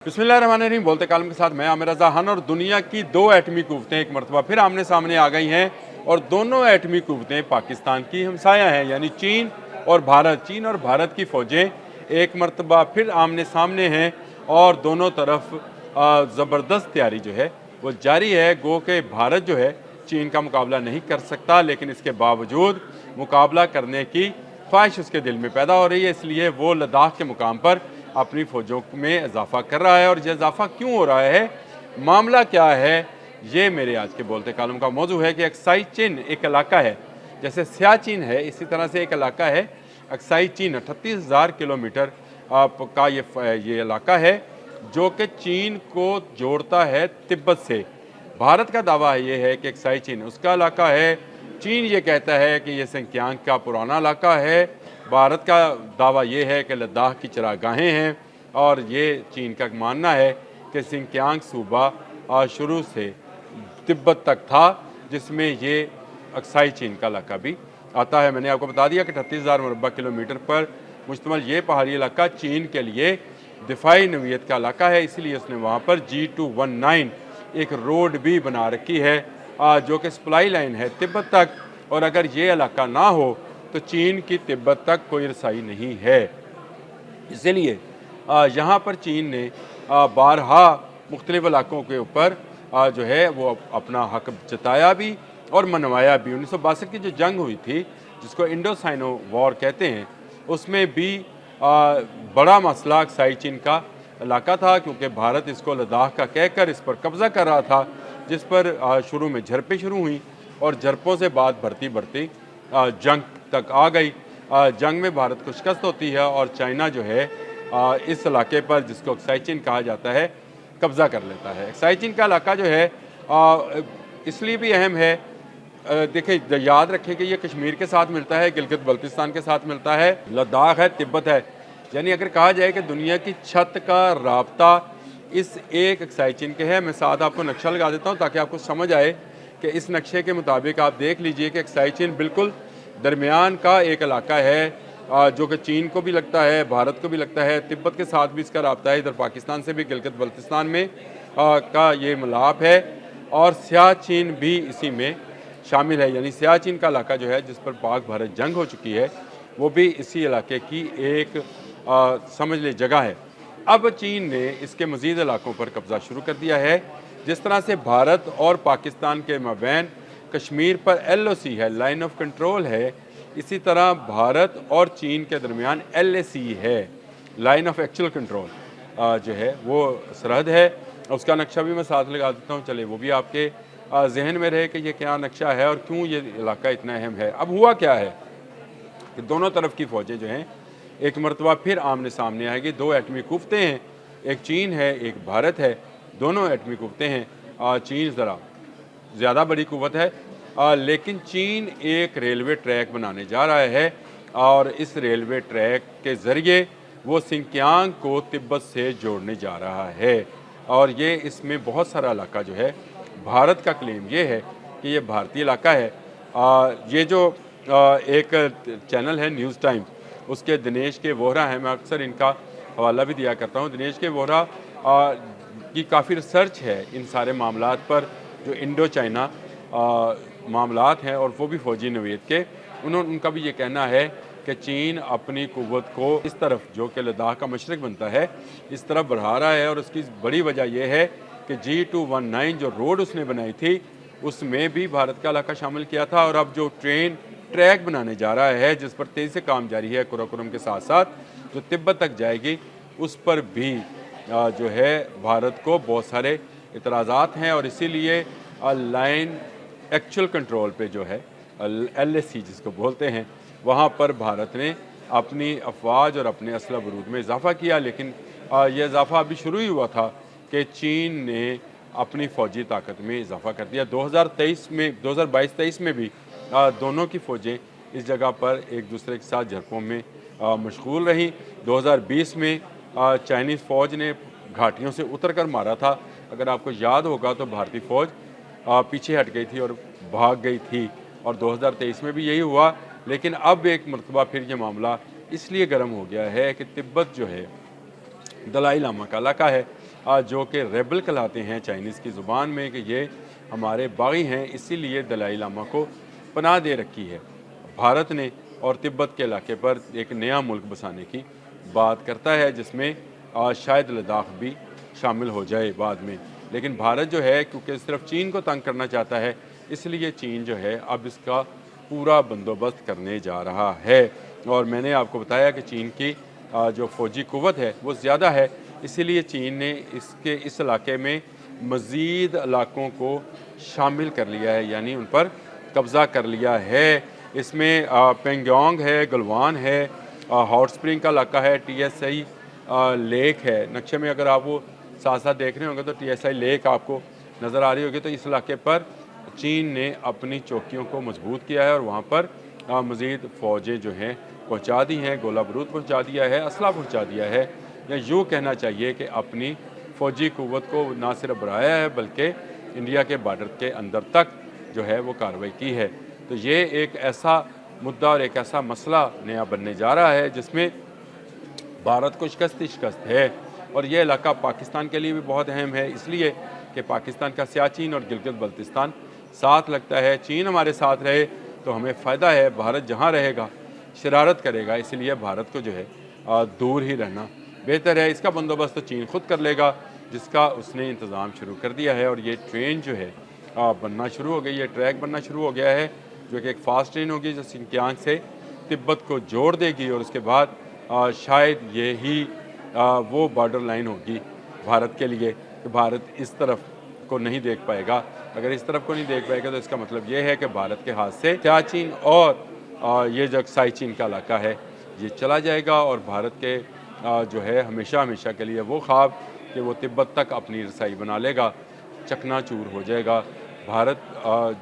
बिस्मिल्लाहिर्रहमानिर्रहीम। बोलते कालम के साथ मैं आमिर रज़ा खान। और दुनिया की दो एटमी क़ुव्वतें एक मरतबा फिर आमने सामने आ गई हैं और दोनों एटमी क़ुव्वतें पाकिस्तान की हमसाया हैं, यानी चीन और भारत। चीन और भारत की फ़ौजें एक मरतबा फिर आमने सामने हैं और दोनों तरफ ज़बरदस्त तैयारी जो है वो जारी है। गो के भारत जो है चीन का मुकाबला नहीं कर सकता, लेकिन इसके बावजूद मुकाबला करने की ख्वाहिश उसके दिल में पैदा हो रही है, इसलिए वो लद्दाख के मुकाम पर अपनी फ़ौजों में इजाफा कर रहा है। और ये इजाफा क्यों हो रहा है, मामला क्या है, ये मेरे आज के बोलते कालम का मौजू है कि अक्साई चीन एक इलाका है, जैसे सियाचिन है इसी तरह से एक इलाका है अक्साई चीन। 38,000 किलोमीटर का ये इलाका है जो कि चीन को जोड़ता है तिब्बत से। भारत का दावा ये है कि अक्साई चीन उसका इलाका है। चीन ये कहता है कि ये सिंकियांग का पुराना इलाका है। भारत का दावा ये है कि लद्दाख की चरागाहें हैं और ये चीन का मानना है कि सिंकियांग सूबा शुरू से तिब्बत तक था, जिसमें ये अक्साई चीन का इलाका भी आता है। मैंने आपको बता दिया कि 38,000 मुरबा किलोमीटर पर मुश्तमिल ये पहाड़ी इलाका चीन के लिए दिफाई नवीयत का इलाका है, इसीलिए उसने वहाँ पर G219 एक रोड भी बना रखी है जो कि सप्लाई लाइन है तिब्बत तक। और अगर ये इलाका ना हो तो चीन की तिब्बत तक कोई रसाई नहीं है। इसीलिए यहाँ पर चीन ने बारहा मुख्तलिफ इलाकों के ऊपर जो है वो अपना हक जताया भी और मनवाया भी। 1962 की जो जंग हुई थी, जिसको इंडो साइनो वॉर कहते हैं, उसमें भी बड़ा मसला अक्साई चीन का इलाका था, क्योंकि भारत इसको लद्दाख का कहकर इस पर कब्ज़ा कर रहा था, जिस पर शुरू में झड़पें शुरू हुई और झड़पों से बात बढ़ती बढ़ती जंग तक आ गई। जंग में भारत को शिकस्त होती है और चाइना जो है इस इलाके पर, जिसको अक्साई चीन कहा जाता है, कब्ज़ा कर लेता है। अक्साई चीन का इलाका जो है इसलिए भी अहम है, देखिए याद रखें कि ये कश्मीर के साथ मिलता है, गिलगित बल्तिस्तान के साथ मिलता है, लद्दाख है, तिब्बत है। यानी अगर कहा जाए कि दुनिया की छत का राब्ता इस एक अक्साई चीन के है। मैं साथ आपको नक्शा लगा देता हूँ ताकि आपको समझ आए कि इस नक्शे के मुताबिक आप देख लीजिए कि अक्साई चीन बिल्कुल दरमियान का एक इलाका है जो कि चीन को भी लगता है, भारत को भी लगता है, तिब्बत के साथ भी इसका राब्ता है, इधर पाकिस्तान से भी गिलगित बल्तिस्तान में का ये मिलाप है। और सियाचिन भी इसी में शामिल है, यानी सियाचिन का इलाका जो है जिस पर पाक भारत जंग हो चुकी है, वो भी इसी इलाके की एक समझ ले जगह है। अब चीन ने इसके मज़ीद इलाकों पर कब्ज़ा शुरू कर दिया है। जिस तरह से भारत और पाकिस्तान के माबैन कश्मीर पर LOC है, लाइन ऑफ कंट्रोल है, इसी तरह भारत और चीन के दरमियान LAC है, लाइन ऑफ एक्चुअल कंट्रोल जो है वो सरहद है। उसका नक्शा भी मैं साथ लगा देता हूँ, चले वो भी आपके जहन में रहे कि ये क्या नक्शा है और क्यों ये इलाका इतना अहम है। अब हुआ क्या है कि दोनों तरफ की फ़ौजें जो हैं एक मरतबा फिर आमने सामने आएगी। दो एटमी क़ुव्वतें हैं, एक चीन है एक भारत है, दोनों एटमी क़ुव्वतें हैं। चीन ज़रा ज़्यादा बड़ी क़ुव्वत है, लेकिन चीन एक रेलवे ट्रैक बनाने जा रहा है और इस रेलवे ट्रैक के ज़रिए वो सिंकियांग को तिब्बत से जोड़ने जा रहा है। और ये इसमें बहुत सारा इलाका जो है, भारत का क्लेम ये है कि ये भारतीय इलाका है। ये जो एक चैनल है न्यूज़ टाइम, उसके दिनेश के वोहरा हैं, मैं अक्सर इनका हवाला भी दिया करता हूँ। दिनेश के वोहरा की काफ़ी रिसर्च है इन सारे मामलात पर, जो इंडो चाइना मामलात हैं और वो भी फ़ौजी नवीयत के। उनका भी ये कहना है कि चीन अपनी क़ुव्वत को इस तरफ, जो कि लद्दाख का मशरक़ बनता है, इस तरफ बढ़ा रहा है। और उसकी बड़ी वजह यह है कि G219 जो रोड उसने बनाई थी, उसमें भी भारत का इलाका शामिल किया था। और अब जो ट्रेन ट्रैक बनाने जा रहा है, जिस पर तेज़ी से काम जारी है कुराकोरम के साथ साथ, जो तिब्बत तक जाएगी, उस पर भी जो है भारत को बहुत सारे इतराज़ात हैं। और इसीलिए लाइन एक्चुअल कंट्रोल पे जो है LAC जिसको बोलते हैं, वहाँ पर भारत ने अपनी अफवाज और अपने असला बरूद में इजाफ़ा किया। लेकिन यह इजाफ़ा अभी शुरू ही हुआ था कि चीन ने अपनी फ़ौजी ताकत में इजाफ़ा कर दिया। 2022-23 में भी दोनों की फ़ौजें इस जगह पर एक दूसरे के साथ झड़पों में मशगूल रहीं। 2020 में चाइनीज़ फ़ौज ने घाटियों से उतर कर मारा था। अगर आपको याद होगा तो भारतीय फ़ौज पीछे हट गई थी और भाग गई थी, और 2023 में भी यही हुआ। लेकिन अब एक मरतबा फिर ये मामला इसलिए गर्म हो गया है कि तिब्बत जो है दलाई लामा का इलाका है जो कि रेबल कहलाते हैं चाइनीज़ की ज़ुबान में, कि ये हमारे बागी हैं, इसीलिए दलाई लामा को पनाह दे रखी है। भारत ने और तिब्बत के इलाके पर एक नया मुल्क बसाने की बात करता है, जिसमें शायद लद्दाख भी शामिल हो जाए बाद में। लेकिन भारत जो है, क्योंकि सिर्फ चीन को तंग करना चाहता है, इसलिए चीन जो है अब इसका पूरा बंदोबस्त करने जा रहा है। और मैंने आपको बताया कि चीन की जो फ़ौजी क़ुव्वत है वो ज़्यादा है, इसीलिए चीन ने इस इलाके में मज़ीद इलाकों को शामिल कर लिया है, यानी उन पर कब्ज़ा कर लिया है। इसमें पेंगोंग है, गलवान है, हॉट स्प्रिंग का इलाका है, टीएसआई लेक है। नक्शे में अगर आप वो साथ साथ देख रहे होंगे तो टीएसआई लेक आपको नज़र आ रही होगी। तो इस इलाके पर चीन ने अपनी चौकियों को मजबूत किया है और वहाँ पर मज़ीद फ़ौजें जो हैं पहुँचा दी हैं, गोला बारूद पहुँचा दिया है, असला पहुँचा दिया है, या यूँ कहना चाहिए कि अपनी फ़ौजी क़ुव्वत को ना सिर्फ बढ़ाया है बल्कि इंडिया के बॉर्डर के अंदर तक जो है वो कार्रवाई की है। तो ये एक ऐसा मुद्दा और एक ऐसा मसला नया बनने जा रहा है जिसमें भारत को शिकस्त ही शिकस्त है। और ये इलाका पाकिस्तान के लिए भी बहुत अहम है, इसलिए कि पाकिस्तान का सियाचिन और गिलगित बल्तिस्तान साथ लगता है। चीन हमारे साथ रहे तो हमें फ़ायदा है, भारत जहाँ रहेगा शरारत करेगा, इसलिए भारत को जो है दूर ही रहना बेहतर है। इसका बंदोबस्त तो चीन खुद कर लेगा, जिसका उसने इंतज़ाम शुरू कर दिया है। और ये ट्रेन जो है बनना शुरू हो गई है, ट्रैक बनना शुरू हो गया है, जो कि एक फ़ास्ट ट्रेन होगी जो सिंकियांग से तिब्बत को जोड़ देगी। और उसके बाद शायद ये ही वो बॉर्डर लाइन होगी भारत के लिए कि भारत इस तरफ को नहीं देख पाएगा। अगर इस तरफ को नहीं देख पाएगा तो इसका मतलब ये है कि भारत के हाथ से सियाचिन और ये जो साइचिन का इलाका है ये चला जाएगा, और भारत के जो है हमेशा हमेशा के लिए वो ख्वाब कि वो तिब्बत तक अपनी रसाई बना लेगा चकनाचूर हो जाएगा। भारत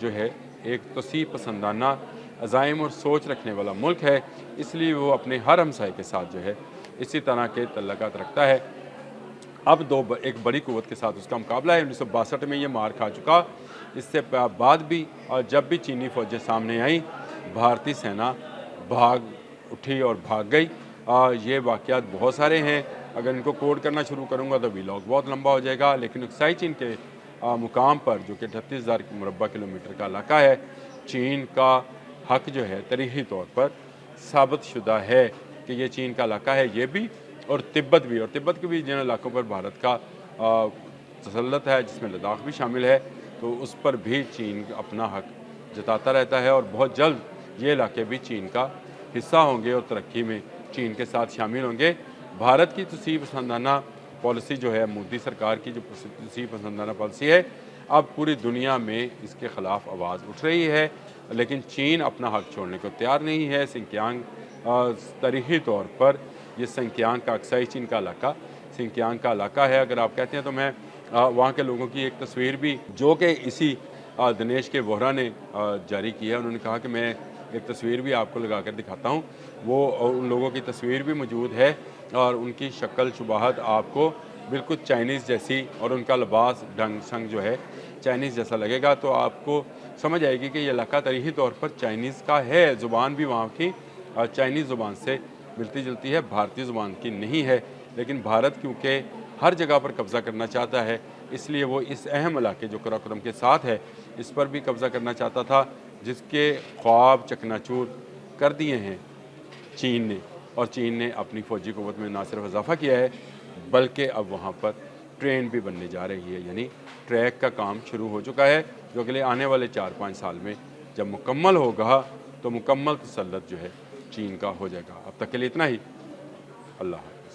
जो है एक तोसी पसंदाना अज़ाइम और सोच रखने वाला मुल्क है, इसलिए वो अपने हर हमसाए के साथ जो है इसी तरह के तल्लुकात रखता है। अब एक बड़ी क़ुव्वत के साथ उसका मुकाबला है। 1962 में ये मार खा चुका। इससे बाद भी जब भी चीनी फ़ौजें सामने आईं, भारतीय सेना भाग उठी और भाग गई। ये वाक़यात बहुत सारे हैं, अगर इनको कोड करना शुरू करूँगा तो वीलॉग बहुत लंबा हो जाएगा। लेकिन साइचिन के मुकाम पर, जो कि 38,000 मुरबा किलोमीटर का इलाका है, चीन का हक जो है तारीख़ी तौर पर साबित शुदा है कि ये चीन का इलाका है, ये भी और तिब्बत भी। और तिब्बत के भी जिन इलाकों पर भारत का तसल्लुत है, जिसमें लद्दाख भी शामिल है, तो उस पर भी चीन अपना हक जताता रहता है। और बहुत जल्द ये इलाके भी चीन का हिस्सा होंगे और तरक्की में चीन के साथ शामिल होंगे। भारत की तोसी पसंदाना पॉलिसी जो है, मोदी सरकार की जो तोसी पसंदाना पॉलिसी है, अब पूरी दुनिया में इसके ख़िलाफ़ आवाज़ उठ रही है। लेकिन चीन अपना हक छोड़ने को तैयार नहीं है। सिंकियांग तारीख़ी तौर पर ये सिंकियांग का अक्साई चीन का इलाका सिंकियांग का इलाका है। अगर आप कहते हैं तो मैं वहाँ के लोगों की एक तस्वीर भी, जो कि इसी दिनेश के वोहरा ने जारी की है, उन्होंने कहा कि मैं एक तस्वीर भी आपको लगा कर दिखाता हूँ। वो उन लोगों की तस्वीर भी मौजूद है और उनकी शक्ल शुबाहत आपको बिल्कुल चाइनीज़ जैसी, और उनका लिबास ढंग संग जो है चाइनीज़ जैसा लगेगा। तो आपको समझ आएगी कि ये इलाका तारीख़ी तौर पर चाइनीज़ का है। ज़ुबान भी वहाँ की चाइनीज़ ज़ुबान से मिलती जुलती है, भारतीय ज़ुबान की नहीं है। लेकिन भारत क्योंकि हर जगह पर कब्ज़ा करना चाहता है, इसलिए वो इस अहम इलाके जो कराकोरम के साथ है, इस पर भी कब्ज़ा करना चाहता था, जिसके ख्वाब चकनाचूर कर दिए हैं चीन ने। और चीन ने अपनी फ़ौजी क़ुव्वत में ना सिर्फ इजाफ़ा किया है, बल्कि अब वहाँ पर ट्रेन भी बनने जा रही है, यानी ट्रैक का काम शुरू हो चुका है, जो अगले आने वाले 4-5 साल में जब मुकम्मल होगा तो मुकम्मल तसल्लुत जो है चीन का हो जाएगा। अब तक के लिए इतना ही। अल्लाह।